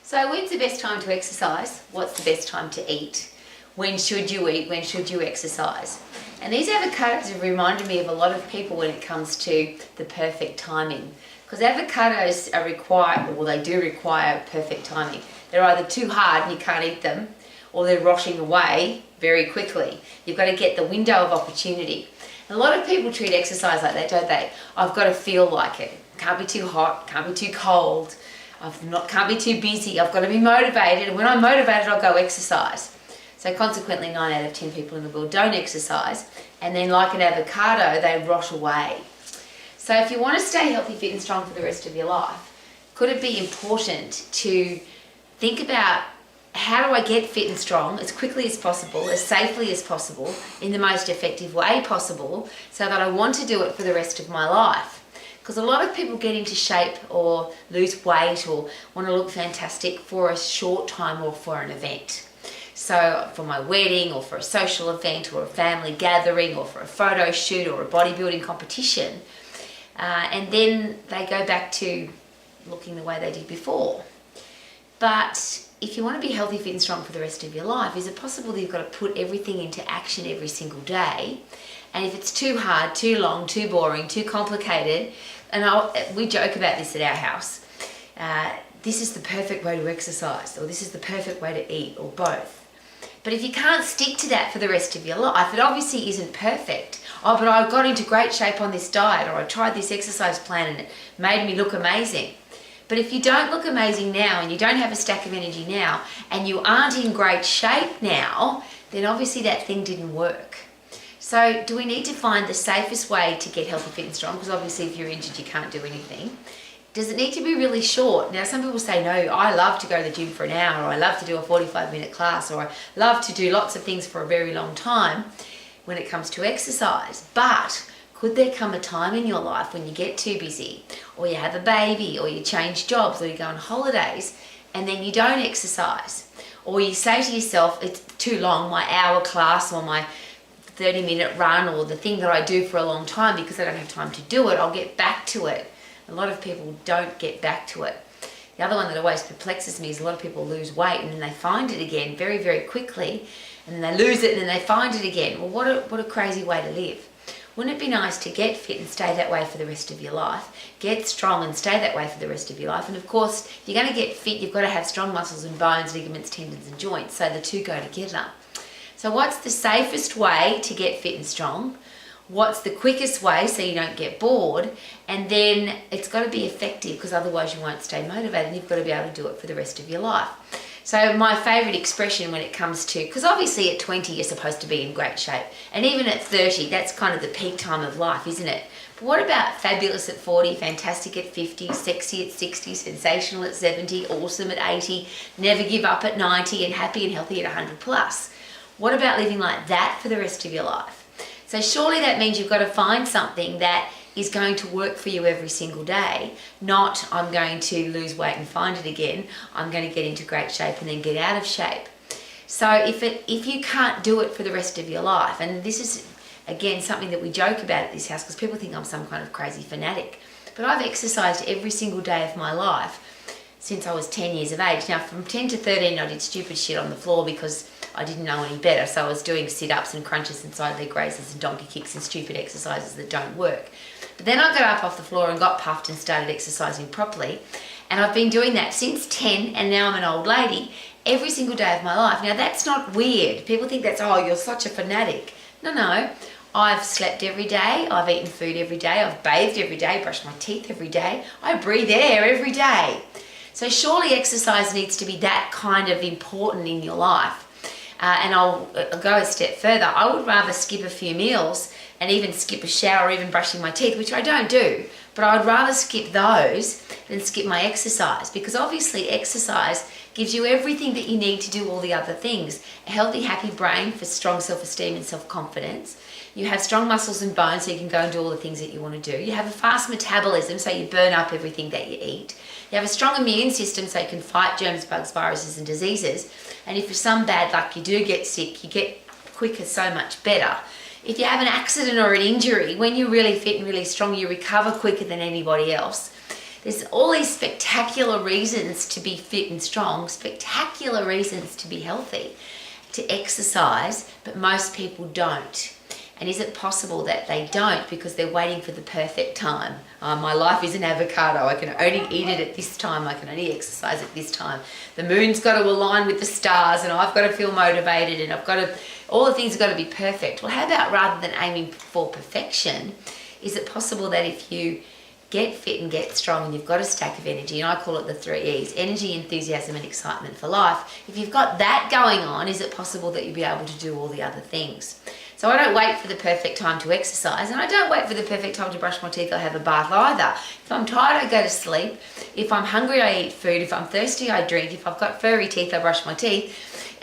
So when's the best time to exercise? What's the best time to eat? When should you eat? When should you exercise? And these avocados have reminded me of a lot of people when it comes to the perfect timing. Because avocados are required, or they do require perfect timing. They're either too hard and you can't eat them, or they're rotting away very quickly. You've got to get the window of opportunity. And a lot of people treat exercise like that, don't they? I've got to feel like it. Can't be too hot, can't be too cold. Can't be too busy. I've got to be motivated, and when I'm motivated, I'll go exercise. So consequently, 9 out of 10 people in the world don't exercise, and then like an avocado, they rot away. So if you want to stay healthy, fit and strong for the rest of your life, could it be important to think about how do I get fit and strong as quickly as possible, as safely as possible, in the most effective way possible, so that I want to do it for the rest of my life? Because a lot of people get into shape or lose weight or want to look fantastic for a short time or for an event. So for my wedding or for a social event or a family gathering or for a photo shoot or a bodybuilding competition. And then they go back to looking the way they did before. But if you want to be healthy, fit and strong for the rest of your life, is it possible that you've got to put everything into action every single day? And if it's too hard, too long, too boring, too complicated, and we joke about this at our house, this is the perfect way to exercise, or this is the perfect way to eat, or both. But if you can't stick to that for the rest of your life, it obviously isn't perfect. Oh, but I got into great shape on this diet, or I tried this exercise plan and it made me look amazing. But if you don't look amazing now, and you don't have a stack of energy now, and you aren't in great shape now, then obviously that thing didn't work. So do we need to find the safest way to get healthy, fit and strong? Because obviously if you're injured, you can't do anything. Does it need to be really short? Now, some people say, no, I love to go to the gym for an hour, or I love to do a 45-minute class, or I love to do lots of things for a very long time when it comes to exercise. But could there come a time in your life when you get too busy, or you have a baby, or you change jobs, or you go on holidays, and then you don't exercise? Or you say to yourself, it's too long, my hour class or my 30-minute run, or the thing that I do for a long time, because I don't have time to do it, I'll get back to it. A lot of people don't get back to it. The other one that always perplexes me is a lot of people lose weight and then they find it again very, very quickly, and then they lose it and then they find it again. Well, what a crazy way to live. Wouldn't it be nice to get fit and stay that way for the rest of your life? Get strong and stay that way for the rest of your life. And of course, if you're going to get fit, you've got to have strong muscles and bones, ligaments, tendons and joints, so the two go together. So what's the safest way to get fit and strong? What's the quickest way so you don't get bored? And then it's got to be effective, because otherwise you won't stay motivated, and you've got to be able to do it for the rest of your life. So my favourite expression when it comes to, because obviously at 20 you're supposed to be in great shape, and even at 30 that's kind of the peak time of life, isn't it? But what about fabulous at 40, fantastic at 50, sexy at 60, sensational at 70, awesome at 80, never give up at 90, and happy and healthy at 100 plus? What about living like that for the rest of your life? So surely that means you've got to find something that is going to work for you every single day, not I'm going to lose weight and find it again, I'm going to get into great shape and then get out of shape. So if you can't do it for the rest of your life, and this is again something that we joke about at this house because people think I'm some kind of crazy fanatic, but I've exercised every single day of my life since I was 10 years of age. Now from 10 to 13 I did stupid shit on the floor because I didn't know any better, so I was doing sit-ups and crunches and side leg raises and donkey kicks and stupid exercises that don't work. But then I got up off the floor and got puffed and started exercising properly, and I've been doing that since 10, and now I'm an old lady every single day of my life. Now that's not weird. People think that's, oh, you're such a fanatic. No. I've slept every day, I've eaten food every day, I've bathed every day, brushed my teeth every day, I breathe air every day. So surely exercise needs to be that kind of important in your life. And I'll go a step further. I would rather skip a few meals and even skip a shower or even brushing my teeth, which I don't do, but I'd rather skip those than skip my exercise, because obviously exercise gives you everything that you need to do all the other things. A healthy, happy brain for strong self-esteem and self-confidence. You have strong muscles and bones so you can go and do all the things that you want to do. You have a fast metabolism so you burn up everything that you eat. You have a strong immune system so you can fight germs, bugs, viruses and diseases. And if for some bad luck you do get sick, you get quicker so much better. If you have an accident or an injury, when you're really fit and really strong, you recover quicker than anybody else. There's all these spectacular reasons to be fit and strong, spectacular reasons to be healthy, to exercise, but most people don't. And is it possible that they don't because they're waiting for the perfect time? My life is an avocado. I can only eat it at this time. I can only exercise at this time. The moon's got to align with the stars, and I've got to feel motivated, and all the things have got to be perfect. Well, how about rather than aiming for perfection, is it possible that if you get fit and get strong and you've got a stack of energy, and I call it the 3 E's, energy, enthusiasm and excitement for life, if you've got that going on, is it possible that you'll be able to do all the other things? So I don't wait for the perfect time to exercise, and I don't wait for the perfect time to brush my teeth or have a bath either. If I'm tired, I go to sleep. If I'm hungry, I eat food. If I'm thirsty, I drink. If I've got furry teeth, I brush my teeth.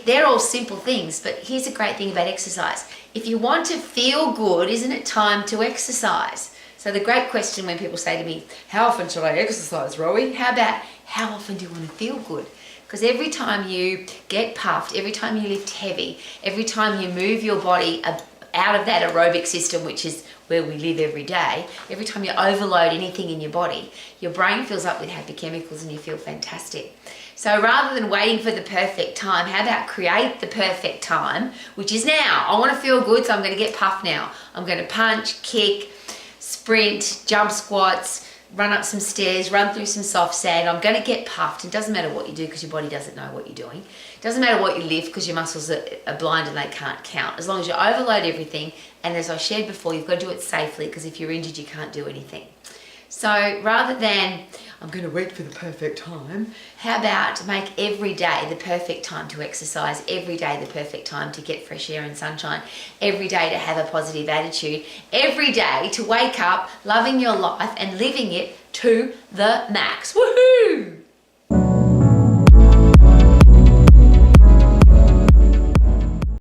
They're all simple things, but here's a great thing about exercise. If you want to feel good, isn't it time to exercise? So the great question when people say to me, how often should I exercise, Rowie? How about, how often do you want to feel good? Because every time you get puffed, every time you lift heavy, every time you move your body out of that aerobic system, which is where we live every day, every time you overload anything in your body, your brain fills up with happy chemicals and you feel fantastic. So rather than waiting for the perfect time, how about create the perfect time, which is now. I want to feel good, so I'm going to get puffed now. I'm going to punch, kick, sprint, jump squats, run up some stairs, run through some soft sand. I'm going to get puffed. It doesn't matter what you do because your body doesn't know what you're doing. It doesn't matter what you lift because your muscles are blind and they can't count. As long as you overload everything, and as I shared before, you've got to do it safely because if you're injured, you can't do anything. So rather than, I'm going to wait for the perfect time, how about make every day the perfect time to exercise, every day the perfect time to get fresh air and sunshine, every day to have a positive attitude, every day to wake up loving your life and living it to the max. Woohoo!